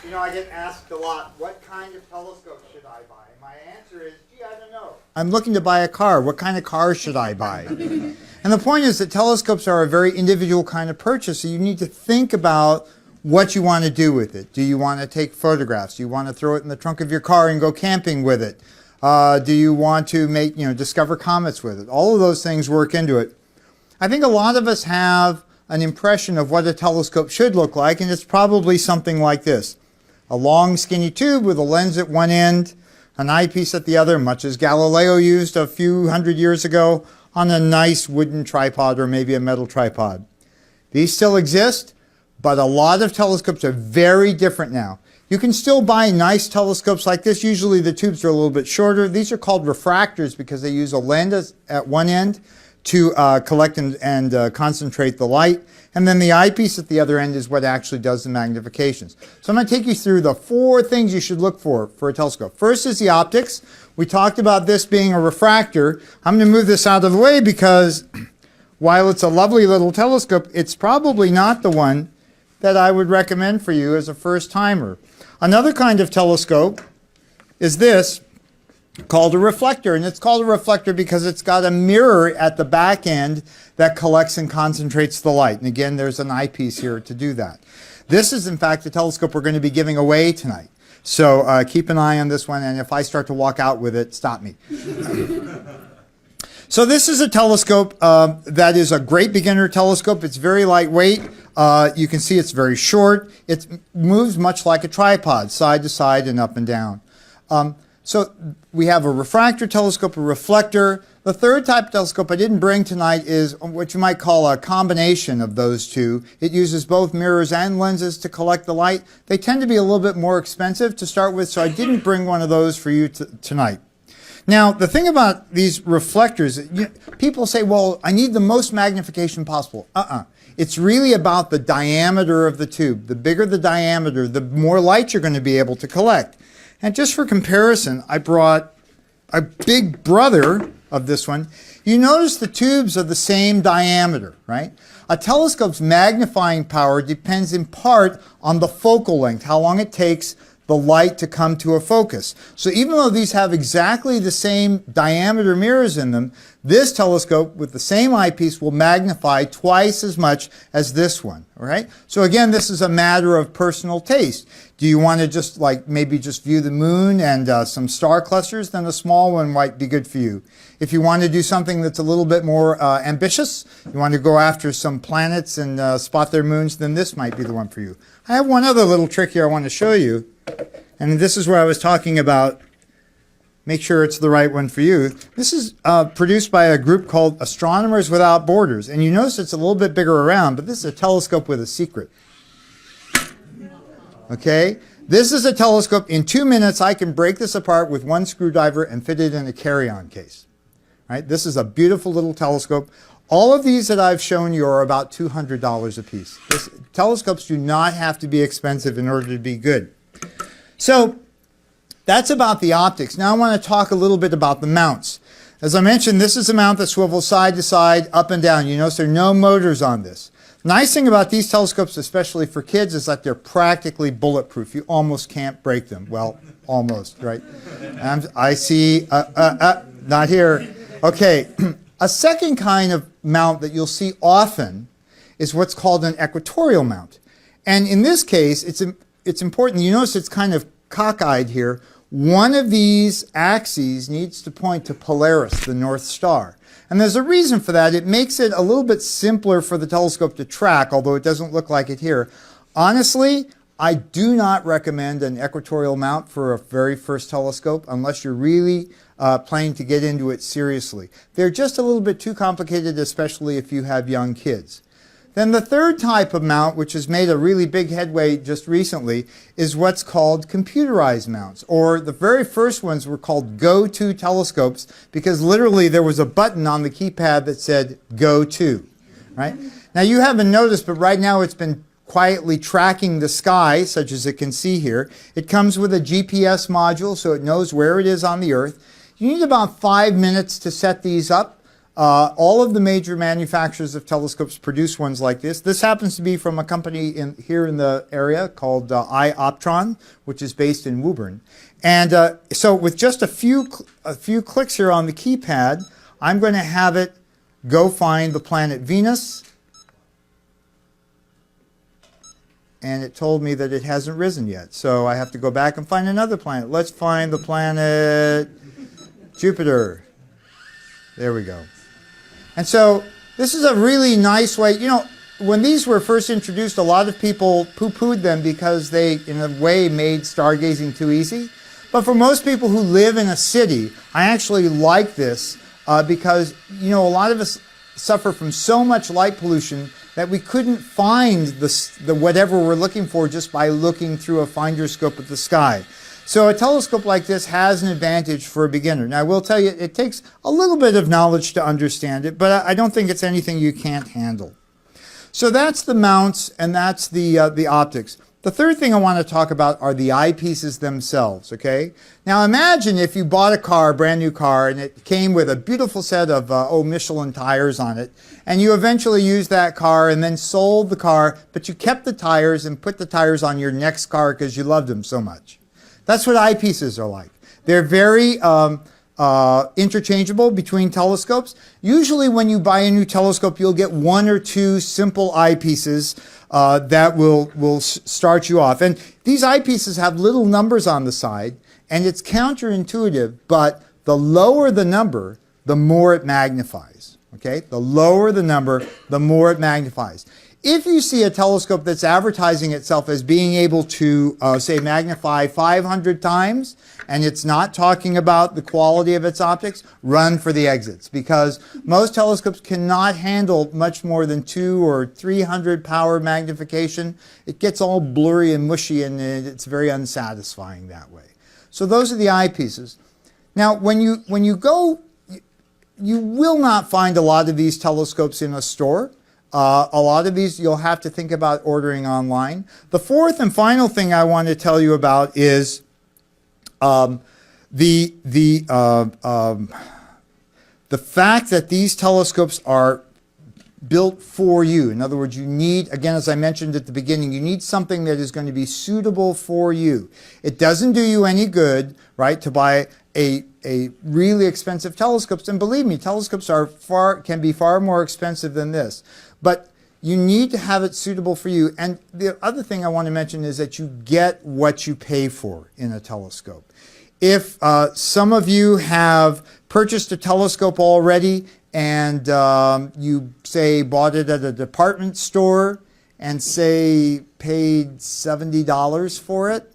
You know, I get asked a lot, what kind of telescope should I buy? And my answer is, gee, I don't know. I'm looking to buy a car. What kind of car should I buy? And the point is that telescopes are a very individual kind of purchase, so you need to think about what you want to do with it. Do you want to take photographs? Do you want to throw it in the trunk of your car and go camping with it? Do you want to make, discover comets with it? All of those things work into it. I think a lot of us have an impression of what a telescope should look like, and it's probably something like this. A long skinny tube with a lens at one end, an eyepiece at the other, much as Galileo used a few hundred years ago on a nice wooden tripod or maybe a metal tripod. These still exist, but a lot of telescopes are very different now. You can still buy nice telescopes like this. Usually the tubes are a little bit shorter. These are called refractors because they use a lens at one end to collect and concentrate the light. And then the eyepiece at the other end is what actually does the magnifications. So I'm going to take you through the 4 things you should look for a telescope. First is the optics. We talked about this being a refractor. I'm going to move this out of the way because while it's a lovely little telescope, it's probably not the one that I would recommend for you as a first timer. Another kind of telescope is this, called a reflector, and it's called a reflector because it's got a mirror at the back end that collects and concentrates the light. And again, there's an eyepiece here to do that. This is, in fact, the telescope we're going to be giving away tonight. So keep an eye on this one, and if I start to walk out with it, stop me. So this is a telescope that is a great beginner telescope. It's very lightweight. You can see it's very short. It moves much like a tripod, side to side and up and down. So we have a refractor telescope, a reflector. The third type of telescope I didn't bring tonight is what you might call a combination of those two. It uses both mirrors and lenses to collect the light. They tend to be a little bit more expensive to start with, so I didn't bring one of those for you tonight. Now, the thing about these reflectors, people say, well, I need the most magnification possible. It's really about the diameter of the tube. The bigger the diameter, the more light you're going to be able to collect. And just for comparison, I brought a big brother of this one. You notice the tubes are the same diameter, right? A telescope's magnifying power depends in part on the focal length, how long it takes the light to come to a focus. So even though these have exactly the same diameter mirrors in them, this telescope with the same eyepiece will magnify twice as much as this one, all right? So again, this is a matter of personal taste. Do you want to just maybe just view the moon and some star clusters? Then a small one might be good for you. If you want to do something that's a little bit more ambitious, you want to go after some planets and spot their moons, then this might be the one for you. I have one other little trick here I want to show you. And this is where I was talking about make sure it's the right one for you. This is produced by a group called Astronomers Without Borders. And you notice it's a little bit bigger around, but this is a telescope with a secret. Okay? This is a telescope. In 2 minutes, I can break this apart with one screwdriver and fit it in a carry-on case. Right? This is a beautiful little telescope. All of these that I've shown you are about $200 a piece. Telescopes do not have to be expensive in order to be good. So that's about the optics. Now I want to talk a little bit about the mounts. As I mentioned, this is a mount that swivels side to side, up and down. You notice there are no motors on this. Nice thing about these telescopes, especially for kids, is that they're practically bulletproof. You almost can't break them. Well, almost, right? And I see, not here. Okay, a second kind of mount that you'll see often is what's called an equatorial mount. And in this case, it's important. You notice it's kind of cockeyed here. One of these axes needs to point to Polaris, the North Star. And there's a reason for that. It makes it a little bit simpler for the telescope to track, although it doesn't look like it here. Honestly, I do not recommend an equatorial mount for a very first telescope unless you're really planning to get into it seriously. They're just a little bit too complicated, especially if you have young kids. Then the third type of mount, which has made a really big headway just recently, is what's called computerized mounts. Or the very first ones were called go-to telescopes because literally there was a button on the keypad that said go to. Right? Now you haven't noticed, but right now it's been quietly tracking the sky, such as it can see here. It comes with a GPS module so it knows where it is on the Earth. You need about 5 minutes to set these up. All of the major manufacturers of telescopes produce ones like this. This happens to be from a company here in the area called iOptron, which is based in Woburn. And so with just a few clicks here on the keypad, I'm going to have it go find the planet Venus. And it told me that it hasn't risen yet. So I have to go back and find another planet. Let's find the planet Jupiter. There we go. And so this is a really nice way. You know, when these were first introduced, a lot of people poo-pooed them because they, in a way, made stargazing too easy. But for most people who live in a city, I actually like this because, you know, a lot of us suffer from so much light pollution that we couldn't find the whatever we're looking for just by looking through a finder scope at the sky. So a telescope like this has an advantage for a beginner. Now, I will tell you, it takes a little bit of knowledge to understand it, but I don't think it's anything you can't handle. So that's the mounts, and that's the optics. The third thing I want to talk about are the eyepieces themselves, okay? Now, imagine if you bought a car, a brand new car, and it came with a beautiful set of Michelin tires on it, and you eventually used that car and then sold the car, but you kept the tires and put the tires on your next car because you loved them so much. That's what eyepieces are like. They're very interchangeable between telescopes. Usually when you buy a new telescope, you'll get one or two simple eyepieces that will start you off. And these eyepieces have little numbers on the side, and it's counterintuitive, but the lower the number, the more it magnifies. Okay? The lower the number, the more it magnifies. If you see a telescope that's advertising itself as being able to, say, magnify 500 times, and it's not talking about the quality of its optics, run for the exits, because most telescopes cannot handle much more than 200 or 300 power magnification. It gets all blurry and mushy, and it's very unsatisfying that way. So those are the eyepieces. Now, when you go, you will not find a lot of these telescopes in a store. A lot of these you'll have to think about ordering online. The fourth and final thing I want to tell you about is the fact that these telescopes are built for you. In other words, you need, again, as I mentioned at the beginning, you need something that is going to be suitable for you. It doesn't do you any good, right, to buy a really expensive telescopes. And believe me, telescopes can be far more expensive than this. But you need to have it suitable for you. And the other thing I want to mention is that you get what you pay for in a telescope. If some of you have purchased a telescope already and you, say, bought it at a department store and, say, paid $70 for it,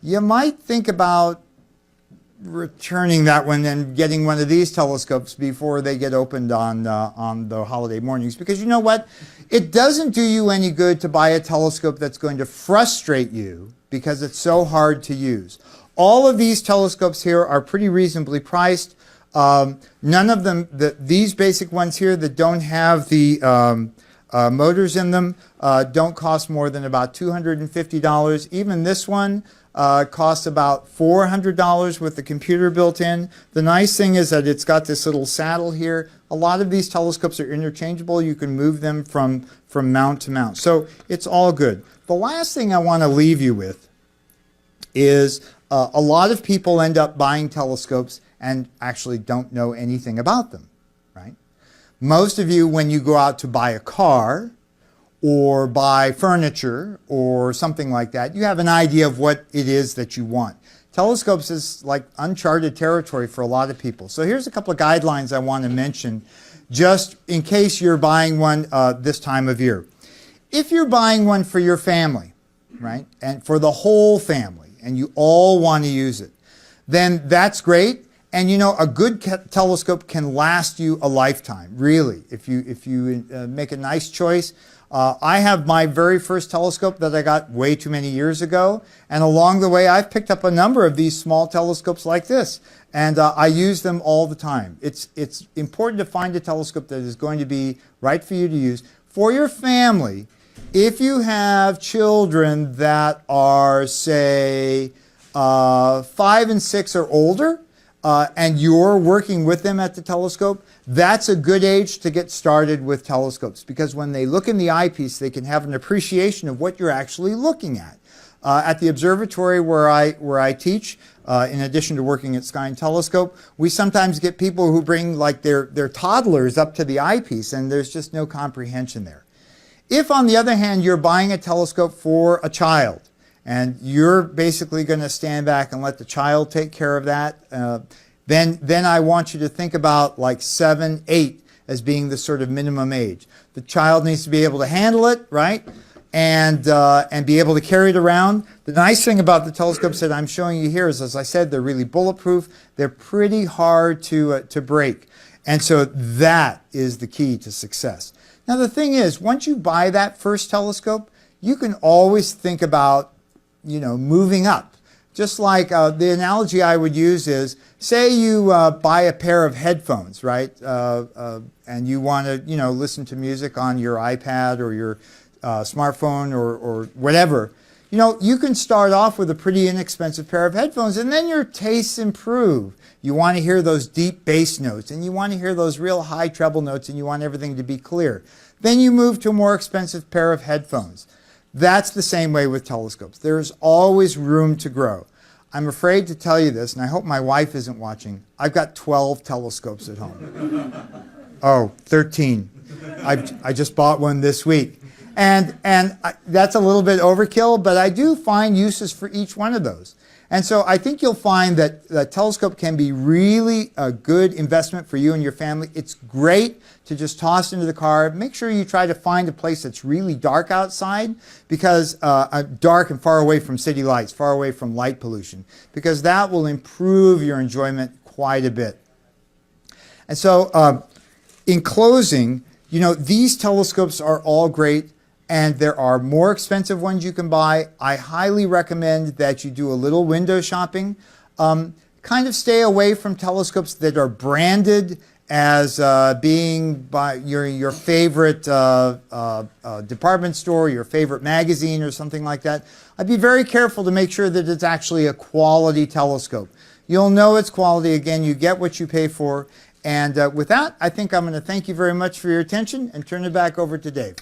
you might think about returning that one and getting one of these telescopes before they get opened on the holiday mornings. Because you know what? It doesn't do you any good to buy a telescope that's going to frustrate you because it's so hard to use. All of these telescopes here are pretty reasonably priced. None of them, these basic ones here that don't have the motors in them, don't cost more than about $250. Even this one costs about $400 with the computer built in. The nice thing is that it's got this little saddle here. A lot of these telescopes are interchangeable. You can move them from mount to mount. So it's all good. The last thing I want to leave you with is a lot of people end up buying telescopes and actually don't know anything about them, right? Most of you, when you go out to buy a car or buy furniture or something like that, you have an idea of what it is that you want. Telescopes is like uncharted territory for a lot of people. So here's a couple of guidelines I want to mention just in case you're buying one this time of year. If you're buying one for your family, right, and for the whole family, and you all want to use it, then that's great. And you know, a good telescope can last you a lifetime, really, if you make a nice choice. I have my very first telescope that I got way too many years ago, and along the way I've picked up a number of these small telescopes like this, and I use them all the time. It's important to find a telescope that is going to be right for you to use. For your family, if you have children that are, say, 5 and 6 or older, and you're working with them at the telescope, that's a good age to get started with telescopes, because when they look in the eyepiece, they can have an appreciation of what you're actually looking at. At the observatory where I teach, in addition to working at Sky and Telescope, we sometimes get people who bring like their toddlers up to the eyepiece, and there's just no comprehension there. If, on the other hand, you're buying a telescope for a child, and you're basically going to stand back and let the child take care of that, then I want you to think about like 7, 8 as being the sort of minimum age. The child needs to be able to handle it, right? And be able to carry it around. The nice thing about the telescopes that I'm showing you here is, as I said, they're really bulletproof. They're pretty hard to break. And so that is the key to success. Now the thing is, once you buy that first telescope, you can always think about, moving up. Just like the analogy I would use is, say you buy a pair of headphones, right? And you want to, listen to music on your iPad or your smartphone or whatever. You can start off with a pretty inexpensive pair of headphones, and then your tastes improve. You want to hear those deep bass notes, and you want to hear those real high treble notes, and you want everything to be clear. Then you move to a more expensive pair of headphones. That's the same way with telescopes. There's always room to grow. I'm afraid to tell you this, and I hope my wife isn't watching. I've got 12 telescopes at home. Oh, 13. I just bought one this week. And that's a little bit overkill, but I do find uses for each one of those. And so I think you'll find that the telescope can be really a good investment for you and your family. It's great to just toss into the car. Make sure you try to find a place that's really dark outside, because dark and far away from city lights, far away from light pollution, because that will improve your enjoyment quite a bit. And so in closing, these telescopes are all great. And there are more expensive ones you can buy. I highly recommend that you do a little window shopping. Kind of stay away from telescopes that are branded as being by your favorite department store, your favorite magazine or something like that. I'd be very careful to make sure that it's actually a quality telescope. You'll know it's quality. Again, you get what you pay for. And with that, I think I'm going to thank you very much for your attention and turn it back over to Dave.